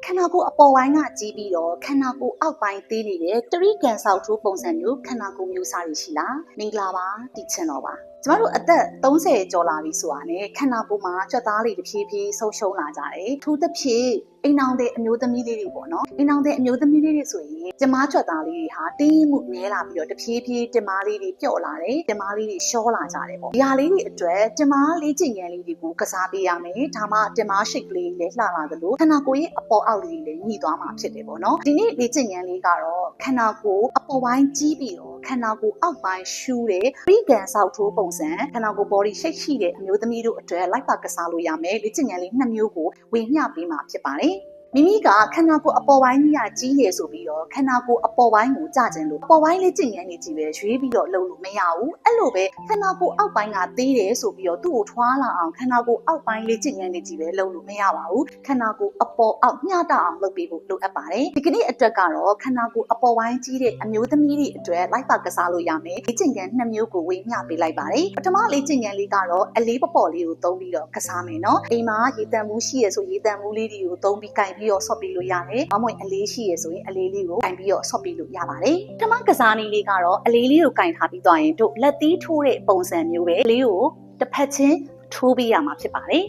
ခန္ဓာကိုယ်အပေါ်ပိုင်းကကြီးပြီးတော့ခန္ဓာကိုယ်အောက်ပိုင်းသေးနေတဲ့တရိကန်ဆောက်ထိုးပုံစံမျိုးခန္ဓာကိုယ်မျိုးစားတွေရှိလားမင်္ဂလာပါဒီချန်တော်ပါကျမတို့အသက်30ကျော်လာပြီဆိုတာနဲ့ခန္ဓာကိုယ်မှာကြွက်သားလေးတစ်ဖြည်းဖြည်းဆုံးရှုံးလာကြတယ်။ထို့သဖြင့်အိမ်အောင်တဲ့အမျိုးသမီးလေးတွေပေါ့နော်။အိမ်အောင်တဲ့အမျိုးသမီးလေးတွေဆိုရင်ကျမကြွက်သားလေးတွေဟာတင်းမှုနည်းလာပြီးတော့တဖြည်းဖြည်းတင်မားလေးတွေပျော့လာတယ်။တင်မားလေးတွေရှောလာကြတယ်ပေါ့။ဒီဟာလေးတွေအတွက်တင်မားလေးကျင်ငယ်လေးတွေကိုကစားပေးရမယ်။ဒါမှတင်မားရှိတ်ကလေးလည်းလှလာသလိုခန္ဓာကိုယ်ရဲ့အပေါ်အောက်လေးတွေလည်းညှိသွားမှာဖြစ်တယ်ပေါ့နော်။ဒီနေ့လေ့ကျင့်ငန်းလေးကတော့ခန္ဓာကိုယ်အပေါ်ပိုင်းကြီးပြီးတော့ခန္ဓာကိုယ်အောက်ပိုင်းရှူတဲ့ရိကန်ဆောက်ထိုးပုံစံခန္ဓာကိုယ် body shape ရှိတဲ့အမျိုးသမီးတို့အတွက်လိုက်ပါကစားလို့ရမယ်လေ့ကျင့်ငန်းလေး2မျိုးကိုဝေမျှပေးမှာဖြစ်ပါတယ်မိမိကခန္ဓာကိုယ်အပေါ်ပိုင်းကြီးရဆိုပြီးတော့ခန္ဓာကိုယ်အပေါ်ပိုင်းကိုကြကျင်လို့အပေါ်ပိုင်းလေးကျင့်ငန်းနေကြည့်ပဲရွေးပြီးတော့လုပ်လို့မရဘူးအဲ့လိုပဲခန္ဓာကိုယ်အောက်ပိုင်းကသေးတယ်ဆိုပြီးတော့သူ့ကိုထွားလာအောင်ခန္ဓာကိုယ်အောက်ပိုင်းလေးကျင့်ငန်းနေကြည့်ပဲလုပ်လို့မရပါဘူးခန္ဓာကိုယ်အပေါ်အောက်မျှတအောင်လုပ်ပေးဖို့လိုအပ်ပါတယ်ဒီကနေ့အတွက်ကတော့ခန္ဓာကိုယ်အပေါ်ပိုင်းကြီးတဲ့အမျိုးသမီးတွေအတွက်လိုက်ပါကစားလို့ရမယ်လေ့ကျင့်ငန်း2မျိုးကိုဝေမျှပေးလိုက်ပါတယ်ပထမလေ့ကျင့်ငန်းလေးကတော့အလေးပေါ့လေးကိုသုံးပြီးတော့ကစားမယ်နော်အိမ်မှာရေတံမှုရှိရဆိုရေတံမှုလေးတွေကိုသုံးပြီးကင်ပြီးတော့ဆော့ပြီးလို့ရတယ်။အမွေအလေးရှိရဆိုရင်အလေးလေးကိုကင်ပြီးတော့ဆော့ပြီးလို့ရပါတယ်။ပထမကစားနည်းလေးကတော့အလေးလေးကိုကင်ထားပြီးသွားရင်တို့လက်သီးထိုးတဲ့ပုံစံမျိုးပဲ။လေးကိုတစ်ဖက်ချင်းထိုးပေးရမှာဖြစ်ပါတယ်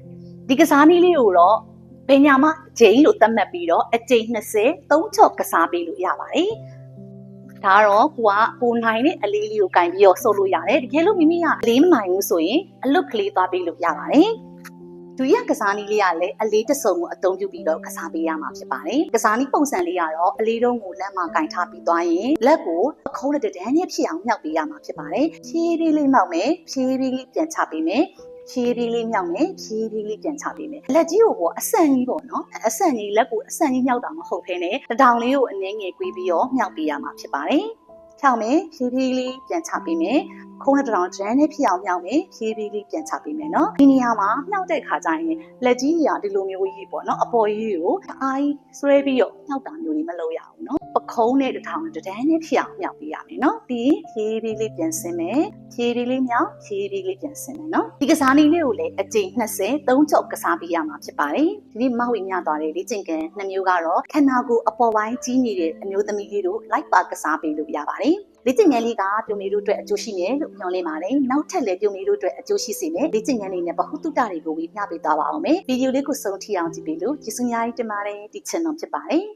။ဒီကစားနည်းလေးကိုတော့ဘယ်ညာမှဂျိန်းလို့သတ်မှတ်ပြီးတော့အကြိမ်20 3ချော့ကစားပေးလို့ရပါတယ်။ဒါတော့ကိုကပိုနိုင်တဲ့အလေးလေးကိုကင်ပြီးတော့ဆုပ်လို့ရတယ်။တကယ်လို့မိမိကအလေးမနိုင်ဘူးဆိုရင်အလွတ်ကလေးသွားပေးလို့ရပါတယ်။ဒုတိယကစားနည်းလေးကလည်းအလေးတစ်စုံကိုအသုံးပြုပြီးတော့ကစားပေးရမှာဖြစ်ပါတယ်။ကစားနည်းပုံစံလေးကတော့အလေးတုံးကိုလက်မှာကင်ထားပြီးသွားရင်လက်ကိုအခုံးနဲ့တန်းနဲ့ဖြစ်အောင်မြောက်ပေးရမှာဖြစ်ပါတယ်။ဖြည်းဖြည်းလေးမြောက်မယ်။ဖြည်းဖြည်းလေးပြန်ချပေးမယ်။ဖြည်းဖြည်းလေးမြောက်မယ်ဖြည်းဖြည်းလေးပြန်ချပေးမယ်လက်ကြီးကိုပေါ့အဆန်ကြီးပေါ့နော်အဆန်ကြီးလက်ကိုအဆန်ကြီးမြောက်တာမဟုတ်ဘဲနဲ့တထောင်လေးကိုအနည်းငယ်ကွေးပြီးတော့မြောက်ပေးရမှာဖြစ်ပါတယ်ဖြောက်မယ်ဖြည်းဖြည်းလေးပြန်ချပေးမယ်ခုံးနဲ့တထောင်ဒန်းနဲ့ဖြစ်အောင်မြောက်မယ်ဖြည်းဖြည်းလေးပြန်ချပေးမယ်နော်ဒီနေရာမှာမြောက်တဲ့ခါကျရင်လက်ကြီးကြီးကဒီလိုမျိုးကြီးပေါ့နော်အပေါ်ကြီးကိုအားကြီးဆွဲပြီးတော့မြောက်တာမျိုးလေးမလုပ်ရဘူးနော်ပခုံးနဲ့တထောင်ဒန်းနဲ့ဖြစ်အောင်မြောက်ပေးရမယ်နော်ပြီးဖြည်းဖြည်းလေးပြန်ဆင်းမယ်ဖြည်းဖြည်းလေးမြောက်ဖြည်းဖြည်းလေးပြန်ဆင်းမယ်နော်ဒီကစားနည်းလေးကိုလည်းအကြိမ်20 3ချော့ကစားပေးရမှာဖြစ်ပါတယ်ဒီနေ့မဝေမျှသွားတဲ့လေ့ကျင့်ခန်း2မျိုးကတော့ခန္ဓာကိုယ်အပေါ်ပိုင်းကြီးနေတဲ့အမျိုးသမီးလေးတို့လိုက်ပါကစားပေးလို့ရပါတယ်လေ့ကျင့်ခန်းလေးကပြုံးလေးတို့အတွက်အကျိုးရှိတယ်လို့ညွှန်လင်းပါတယ်။နောက်ထပ်လည်းပြုံးလေးတို့အတွက်အကျိုးရှိစေမယ်။လေ့ကျင့်ခန်းလေးနဲ့ဗဟုသုတတွေကိုဝေမျှပေးသွားပါအောင်မယ်။ဗီဒီယိုလေးကိုဆုံးထိအောင်ကြည့်ပေးလို့ကျေးဇူးများတင်ပါတယ်။ဒီ channel ဖြစ်ပါတယ်။